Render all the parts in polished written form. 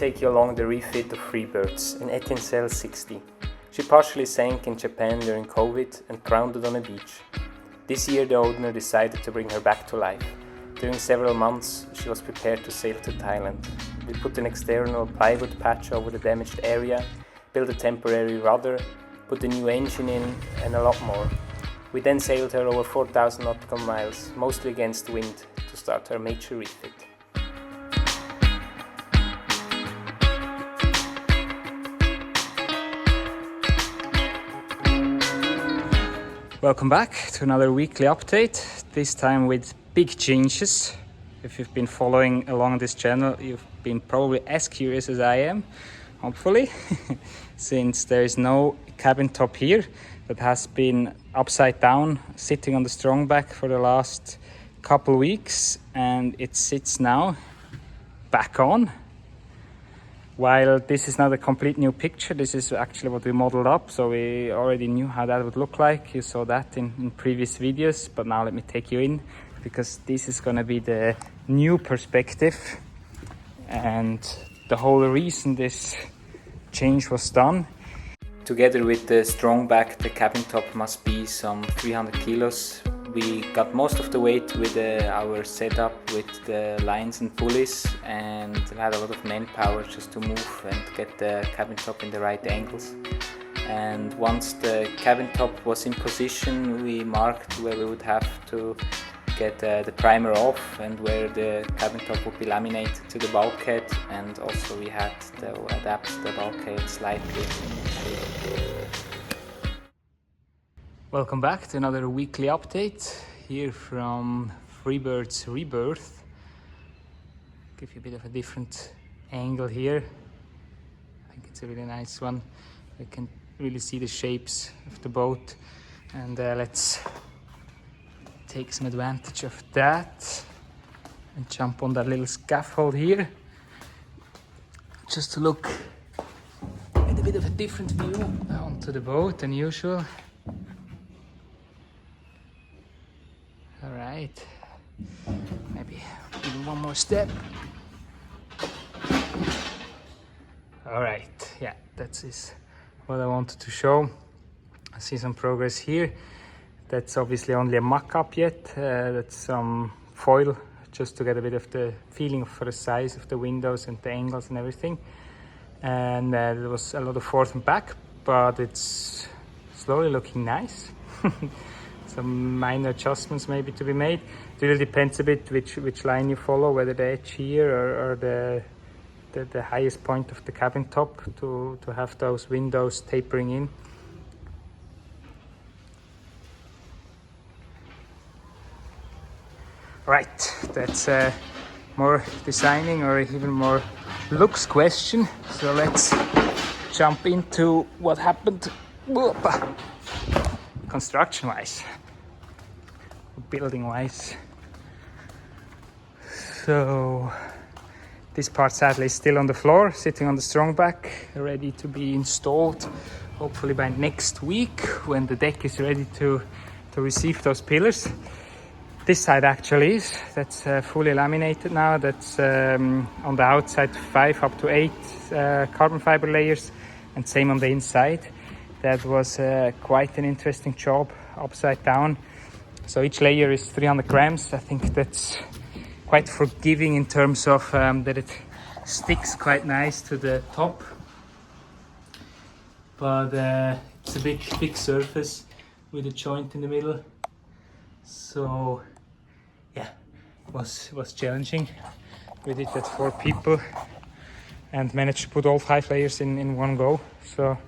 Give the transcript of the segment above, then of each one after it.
take you along the refit of Freebirds, an 18-cell 60. She partially sank in Japan during COVID and grounded on a beach. This year the owner decided to bring her back to life. During several months she was prepared to sail to Thailand. We put an external plywood patch over the damaged area, built a temporary rudder, put a new engine in and a lot more. We then sailed her over 4,000 nautical miles, mostly against wind, to start her major refit. Welcome back to another weekly update, this time with big changes. If you've been following along this channel, you've been probably as curious as I am, hopefully, since there is no cabin top here. That has been upside down, sitting on the strong back for the last couple weeks, and it sits now back on. While this is not a complete new picture, this is actually what we modeled up, so we already knew how that would look like. You saw that in previous videos, but now let me take you in, because this is going to be the new perspective and the whole reason this change was done. Together with the strong back, the cabin top must be some 300 kilos. We got most of the weight with our setup with the lines and pulleys, and had a lot of manpower just to move and get the cabin top in the right angles. And once the cabin top was in position, we marked where we would have to get the primer off and where the cabin top would be laminated to the bulkhead, and also we had to adapt the bulkhead slightly. Welcome back to another weekly update here from Freebirds Rebirth. Give you a bit of a different angle here. I think it's a really nice one. You can really see the shapes of the boat, and let's take some advantage of that and jump on that little scaffold here just to look at a bit of a different view onto the boat than usual. All right, maybe even one more step. All right, yeah, that's what I wanted to show. I see some progress here. That's obviously only a mock-up yet. That's some foil just to get a bit of the feeling for the size of the windows and the angles and everything. And there was a lot of forth and back, but it's slowly looking nice. Some minor adjustments maybe to be made. It really depends a bit which line you follow, whether the edge here or the highest point of the cabin top to have those windows tapering in. Right, that's more designing or even more looks question. So let's jump into what happened construction-wise, building-wise. So this part sadly is still on the floor, sitting on the strong back, ready to be installed, hopefully by next week when the deck is ready to receive those pillars. This side actually is, that's fully laminated now. That's on the outside 5 up to 8 carbon fiber layers, and same on the inside. That was quite an interesting job, upside down. So each layer is 300 grams. I think that's quite forgiving in terms of that it sticks quite nice to the top. But it's a big surface with a joint in the middle. So yeah, it was challenging. We did that 4 people and managed to put all 5 layers in one go. So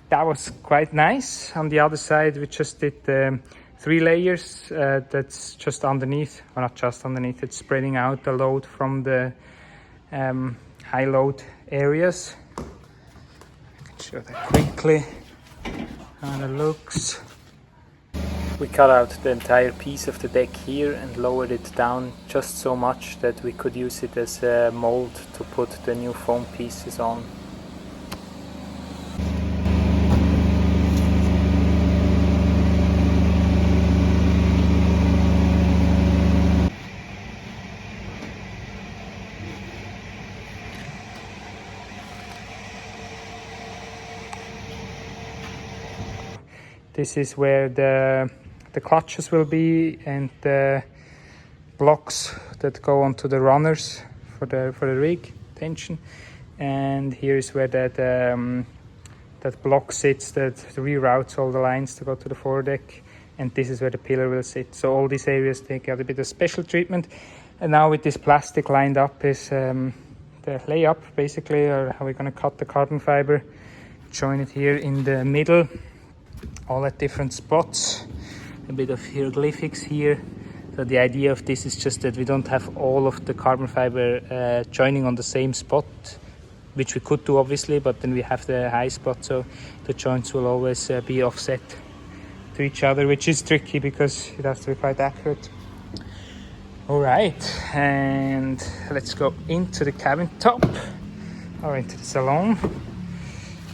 that was quite nice. On the other side, we just did 3 layers. That's just underneath, or not just underneath, it's spreading out the load from the high load areas. I can show that quickly how it looks. We cut out the entire piece of the deck here and lowered it down just so much that we could use it as a mold to put the new foam pieces on. This is where the clutches will be and the blocks that go onto the runners for the rig tension. And here is where that block sits that reroutes all the lines to go to the foredeck. And this is where the pillar will sit. So all these areas take a bit of special treatment. And now with this plastic lined up is the layup basically, or how we're going to cut the carbon fiber, join it here in the middle, all at different spots, a bit of hieroglyphics here. So the idea of this is just that we don't have all of the carbon fiber joining on the same spot, which we could do obviously, but then we have the high spot, so the joints will always be offset to each other, which is tricky because it has to be quite accurate. All right, and let's go into the cabin top or into the salon,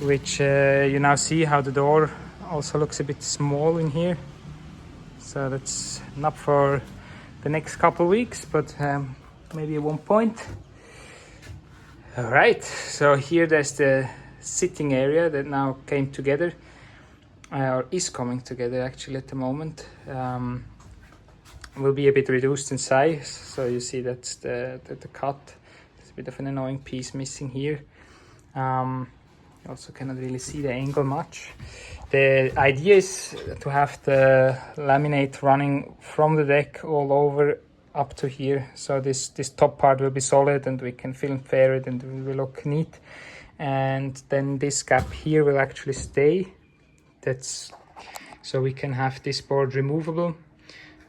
which you now see how the door also looks a bit small in here. So that's not for the next couple weeks, but maybe at one point. All right, so here there's the sitting area that now came together, or is coming together actually at the moment. Will be a bit reduced in size, so you see that's the cut. There's a bit of an annoying piece missing here. You also cannot really see the angle much. The idea is to have the laminate running from the deck all over up to here. So this top part will be solid and we can film fair it and it will look neat. And then this gap here will actually stay. That's so we can have this board removable.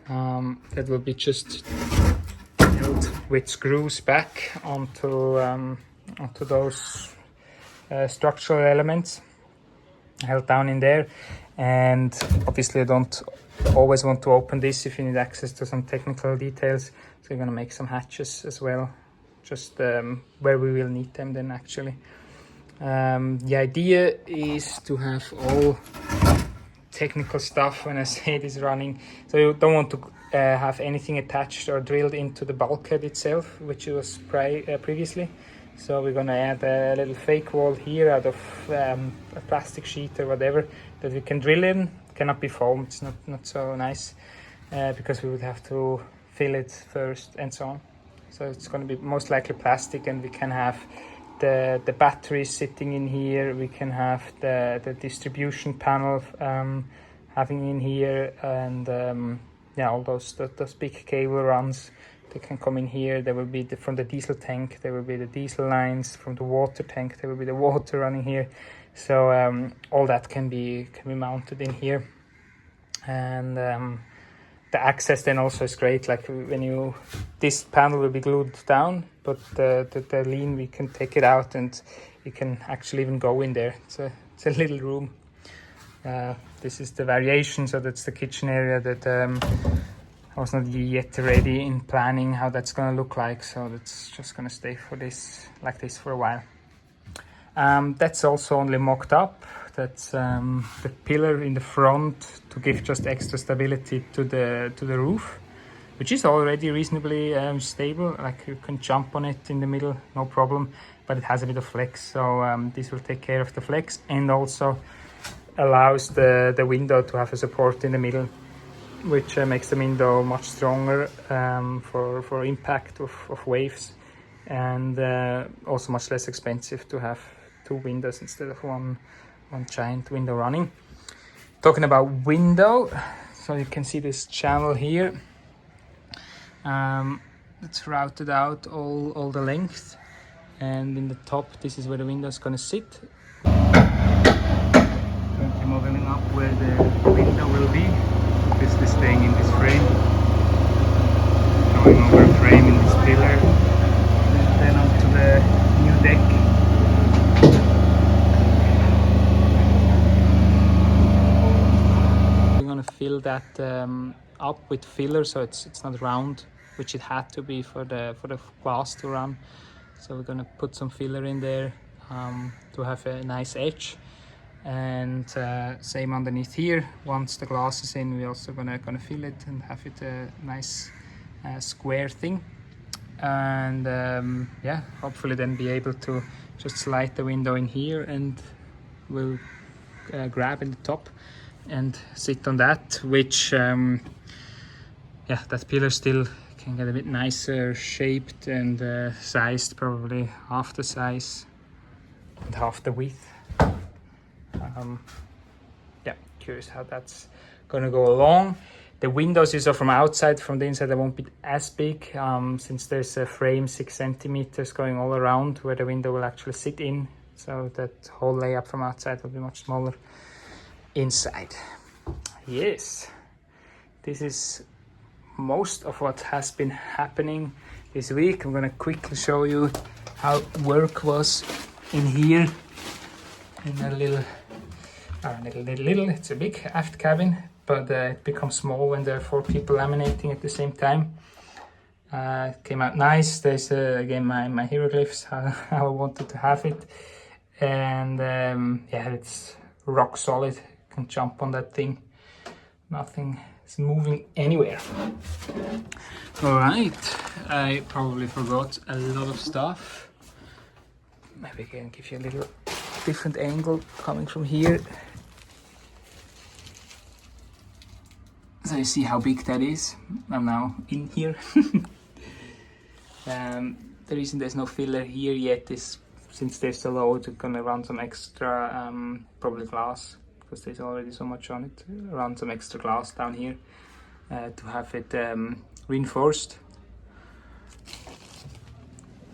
That will be just held with screws back onto those structural elements, held down in there. And obviously I don't always want to open this if you need access to some technical details, so we're going to make some hatches as well, just where we will need them then actually. The idea is to have all technical stuff when I say it is running, so you don't want to have anything attached or drilled into the bulkhead itself, which it was previously. So we're going to add a little fake wall here out of a plastic sheet or whatever that we can drill in. Cannot be foam, it's not so nice, because we would have to fill it first and so on. So it's going to be most likely plastic, and we can have the batteries sitting in here. We can have the distribution panel having in here, and yeah, all those big cable runs. They can come in here. There will be from the diesel tank, there will be the diesel lines. From the water tank, there will be the water running here. So all that can be mounted in here. And the access then also is great. Like when this panel will be glued down, but the lean, we can take it out and you can actually even go in there. It's a little room. This is the variation. So that's the kitchen area that I was not yet ready in planning how that's going to look like, so that's just going to stay like this for a while. That's also only mocked up. That's the pillar in the front to give just extra stability to the roof, which is already reasonably stable. Like you can jump on it in the middle, no problem, but it has a bit of flex. So this will take care of the flex and also allows the window to have a support in the middle, which makes the window much stronger for impact of waves, and also much less expensive to have two windows instead of one giant window running. Talking about window, so you can see this channel here. It's routed out all the length, and in the top this is where the window is going to sit. Currently modeling up where the window will be. This is staying in this frame, going over a frame in this pillar, and then onto the new deck. We're going to fill that up with filler, so it's not round, which it had to be for the glass to run. So we're going to put some filler in there to have a nice edge. And same underneath here. Once the glass is in, we're also gonna fill it and have it a nice square thing. And yeah, hopefully then be able to just slide the window in here, and we'll grab in the top. and sit on that, which yeah, that pillar still can get a bit nicer shaped and sized, probably half the size and half the width. Yeah, curious how that's gonna go along. The windows you saw from outside, from the inside they won't be as big, since there's a frame 6 centimeters going all around where the window will actually sit in, so that whole layout from outside will be much smaller inside. Yes, this is most of what has been happening this week. I'm gonna quickly show you how work was in here, in a little, it's a big aft cabin, but it becomes small when there are 4 people laminating at the same time. It came out nice. There's again my hieroglyphs, how I wanted to have it, and yeah, it's rock solid. You can jump on that thing, nothing is moving anywhere. All right, I probably forgot a lot of stuff. Maybe I can give you a little different angle coming from here, so you see how big that is. I'm now in here. The reason there's no filler here yet is since there's a load, we're gonna run some extra, probably glass, because there's already so much on it. Run some extra glass down here to have it reinforced.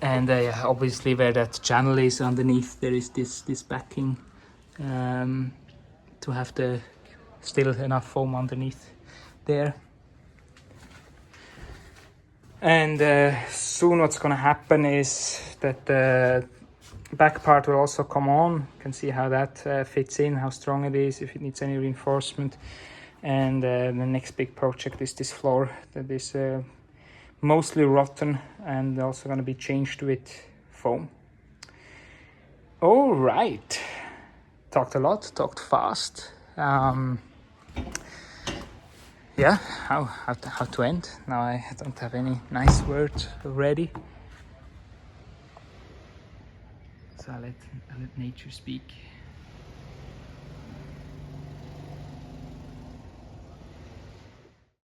And obviously where that channel is underneath, there is this backing to have the still enough foam underneath there. And soon what's gonna happen is that the back part will also come on. You can see how that fits in, how strong it is, if it needs any reinforcement. And the next big project is this floor that is mostly rotten and also going to be changed with foam. All right, talked a lot, talked fast. Yeah, how to end. Now I don't have any nice words ready, so I let nature speak.